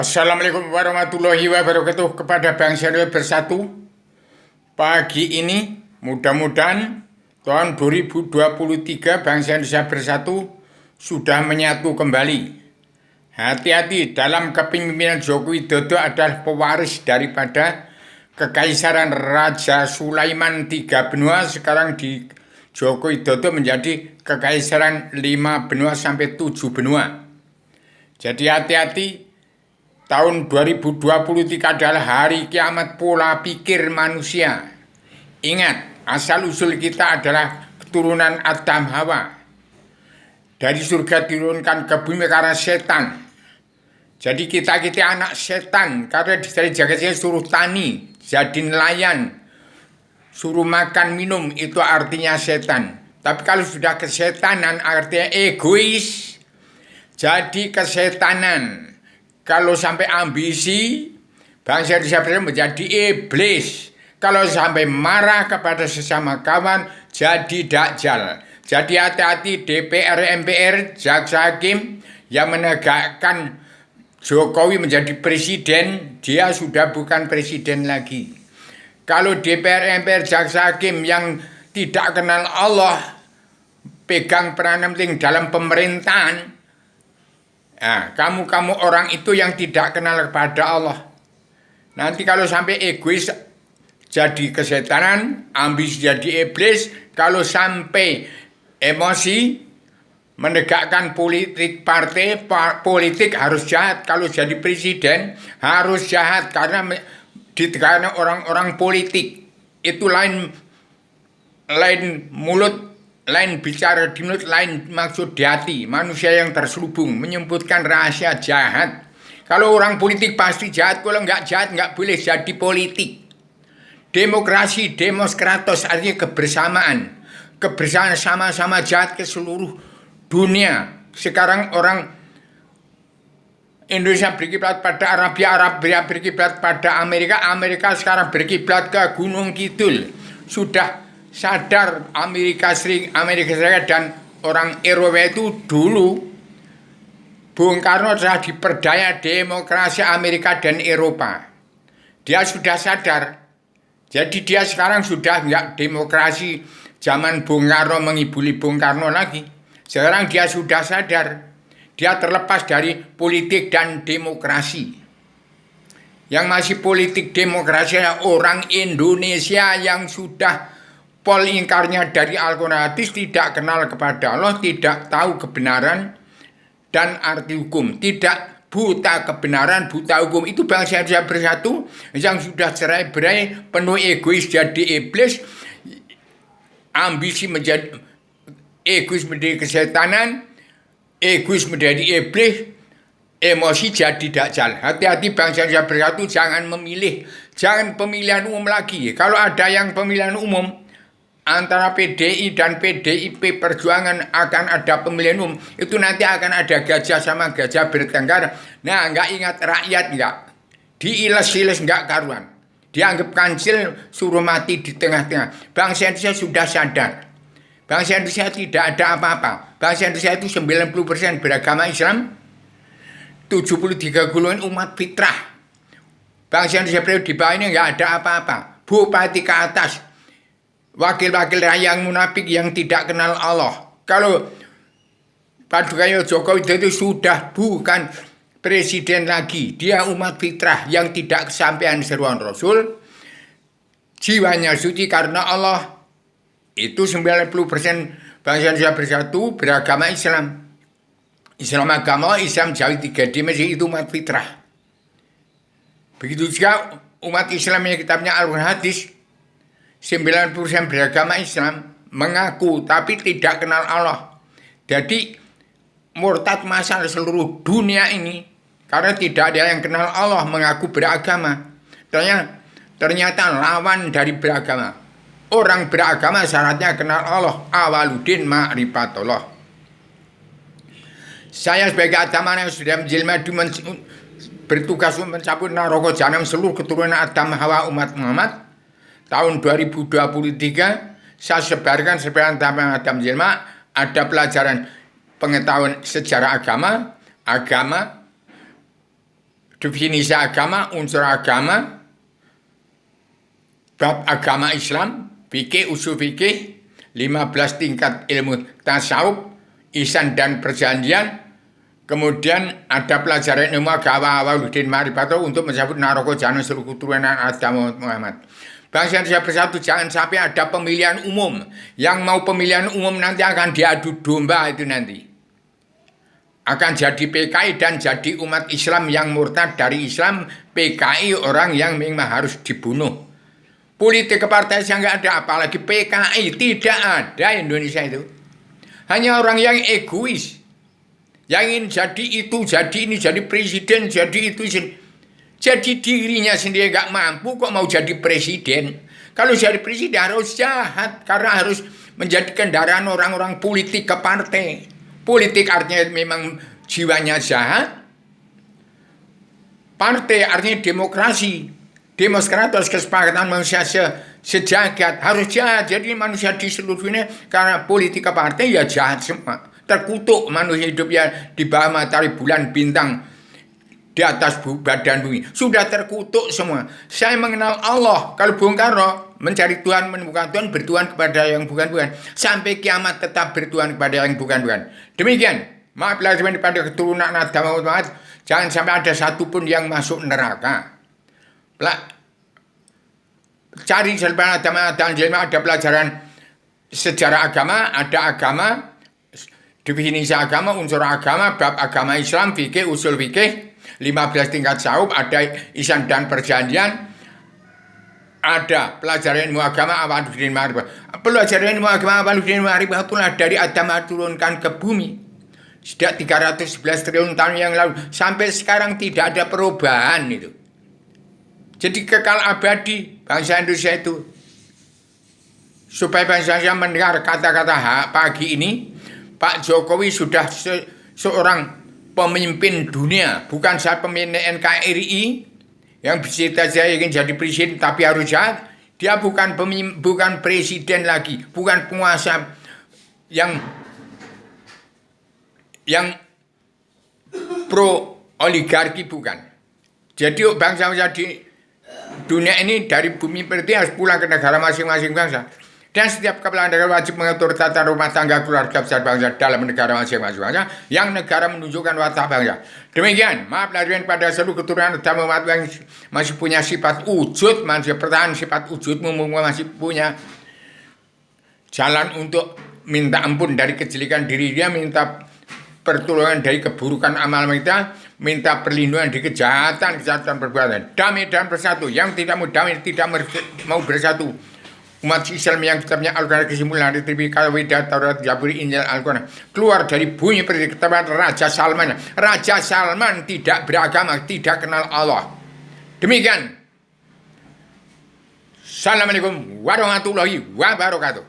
Assalamualaikum warahmatullahi wabarakatuh kepada bangsa Indonesia bersatu. Pagi ini mudah-mudahan tahun 2023 bangsa Indonesia bersatu sudah menyatu kembali. Hati-hati, dalam kepemimpinan Joko Widodo adalah pewaris daripada Kekaisaran Raja Sulaiman tiga benua. Sekarang di Joko Widodo menjadi Kekaisaran 5 benua sampai 7 benua. Jadi hati-hati. Tahun 2023 adalah hari kiamat pola pikir manusia. Ingat, asal-usul kita adalah keturunan Adam Hawa. Dari surga diturunkan ke bumi karena setan. Jadi kita anak setan. Karena dari jagatnya suruh tani, jadi nelayan, suruh makan minum, itu artinya setan. Tapi kalau sudah kesetanan artinya egois, jadi kesetanan. Kalau sampai ambisi, bangsa Indonesia menjadi iblis. Kalau sampai marah kepada sesama kawan, jadi dajjal. Jadi hati-hati DPR, MPR, Jaksa Hakim yang menegakkan Jokowi menjadi presiden, dia sudah bukan presiden lagi. Kalau DPR, MPR, Jaksa Hakim yang tidak kenal Allah, pegang peranan penting dalam pemerintahan, nah, kamu orang itu yang tidak kenal kepada Allah. Nanti kalau sampai egois jadi kesetanan, ambisi jadi iblis, kalau sampai emosi menegakkan politik partai, politik harus jahat. Kalau jadi presiden harus jahat karena ditegakkan orang-orang politik. Itu lain mulut, lain bicara di mulut, lain maksud di hati. Manusia yang terselubung menyebutkan rahasia jahat. Kalau orang politik pasti jahat, kalau nggak jahat nggak boleh jadi politik. Demokrasi, demos kratos artinya kebersamaan. Kebersamaan sama-sama jahat ke seluruh dunia. Sekarang orang Indonesia berkiblat pada Arabia, Arabia berkiblat pada Amerika, Amerika sekarang berkiblat ke Gunung Kidul. Sudah sadar Amerika Serikat dan orang Eropa itu dulu Bung Karno telah diperdaya demokrasi Amerika dan Eropa. Dia sudah sadar. Jadi dia sekarang sudah nggak demokrasi zaman Bung Karno mengibuli Bung Karno lagi. Sekarang dia sudah sadar. Dia terlepas dari politik dan demokrasi. Yang masih politik demokrasi adalah orang Indonesia yang sudah pol ingkarnya dari Al-Quran hadis, tidak kenal kepada Allah, tidak tahu kebenaran dan arti hukum, tidak buta kebenaran, buta hukum. Itu bangsa Indonesia bersatu yang sudah cerai-berai, penuh egois jadi iblis, ambisi menjadi egois menjadi kesetanan, egois menjadi iblis, emosi jadi dajjal. Hati-hati bangsa Indonesia bersatu, jangan memilih, jangan pemilihan umum lagi. Kalau ada yang pemilihan umum antara PDI dan PDIP Perjuangan akan ada pemilihan umum, itu nanti akan ada gajah sama gajah bertengkar. Nah, nggak ingat rakyat, nggak diiles-iles, nggak karuan, dianggap kancil, suruh mati di tengah-tengah. Bangsa Indonesia sudah sadar, bangsa Indonesia tidak ada apa-apa. Bangsa Indonesia itu 90% beragama Islam, 73 golongan umat fitrah. Bangsa Indonesia di bawah ini nggak ada apa-apa. Bupati ke atas, wakil-wakil rakyat yang munafik yang tidak kenal Allah. Kalau Paduka Joko Widodo sudah bukan presiden lagi, dia umat fitrah yang tidak kesampaian seruan Rasul, jiwanya suci karena Allah. Itu 90% bangsa Indonesia bersatu beragama Islam. Islam agama, Islam Jawa 3 dimensi, itu umat fitrah. Begitu juga umat Islam yang kitabnya Al-Quran hadis, 90% beragama Islam, mengaku tapi tidak kenal Allah. Jadi murtad masal seluruh dunia ini karena tidak ada yang kenal Allah, mengaku beragama. Ternyata lawan dari beragama. Orang beragama syaratnya kenal Allah. Awaludin ma'rifatullah. Saya sebagai agama yang sudah menjelma bertugas mencabut neraka jahanam seluruh keturunan Adam Hawa umat Muhammad. Tahun 2023 saya sebarkan Adam Jelma, ada pelajaran pengetahuan sejarah agama definisi agama, unsur agama, bab agama Islam, fikih, usul fikih, 15 tingkat ilmu tasawuf, ihsan dan perjanjian, kemudian ada pelajaran ilmu agama Waluddin Maripato untuk mencabut naroko jangan seluruh keturunan Adam Muhammad. Bangsa Indonesia Bersatu, jangan sampai ada pemilihan umum. Yang mau pemilihan umum nanti akan diadu domba itu nanti. Akan jadi PKI dan jadi umat Islam yang murtad dari Islam, PKI orang yang memang harus dibunuh. Politik kepartaian yang nggak ada, apalagi PKI, tidak ada Indonesia itu. Hanya orang yang egois. Yang ingin jadi itu, jadi ini, jadi presiden, jadi itu. Jadi dirinya sendiri nggak mampu kok mau jadi presiden. Kalau jadi presiden harus jahat karena harus menjadi kendaraan orang-orang politik ke partai. Politik artinya memang jiwanya jahat. Partai artinya demokrasi. Demokrasi atau kesepakatan manusia sejagat harus jahat. Jadi manusia di seluruh dunia karena politik ke partai ya jahat semua. Terkutuk manusia hidup ya di bawah matahari bulan bintang. Di atas badan bumi sudah terkutuk semua. Saya mengenal Allah. Kalau Bung Karno mencari Tuhan, menemukan Tuhan, bertuhan kepada yang bukan-bukan, sampai kiamat tetap bertuhan kepada yang bukan-bukan. Demikian. Maaflah daripada keturunan Adam Muhammad, jangan sampai ada satupun yang masuk neraka. Cari selama ada pelajaran sejarah agama, ada agama, definisi agama, unsur agama, bab agama Islam, fikih, usul fikih, 15 tingkat tasawuf, ada ihsan dan perjanjian, ada pelajaran ilmu agama Waluddin Maripato. Pelajaran ilmu agama Waluddin Maripato pula dari Adam turunkan ke bumi. Sejak 311 triliun tahun yang lalu sampai sekarang tidak ada perubahan itu. Jadi kekal abadi bangsa Indonesia itu. Supaya bangsa Indonesia mendengar kata-kata pagi ini, Pak Jokowi sudah seorang pemimpin dunia, bukan saya pemimpin NKRI yang bercita saya ingin jadi presiden tapi harus jahat. Dia bukan presiden lagi, bukan penguasa yang pro oligarki, bukan. Jadi bangsa-bangsa di dunia ini dari bumi pertiwi harus pulang ke negara masing-masing bangsa. Dan setiap kepala negara wajib mengatur tata rumah tangga keluarga besar bangsa dalam negara masing-masing bangsa, yang negara menunjukkan watak bangsa. Demikian, maaf lahir pada seluruh keturunan dan umat yang masih punya sifat wujud, masih pertahan sifat wujudmu, masih punya jalan untuk minta ampun dari kejelekan diri dia, minta pertolongan dari keburukan amal kita, minta perlindungan dari kejahatan perbuatan. Damai dan bersatu, yang tidak mau damai, tidak mau bersatu. Umat Islam yang kitabnya Al-Quran kesimpulan dari Tripika, Weda, Taurat, Zabur, Injil, Al-Quran keluar dari bunyi seperti ketahuan Raja Salman. Raja Salman tidak beragama, tidak kenal Allah. Demikian. Assalamualaikum warahmatullahi wabarakatuh.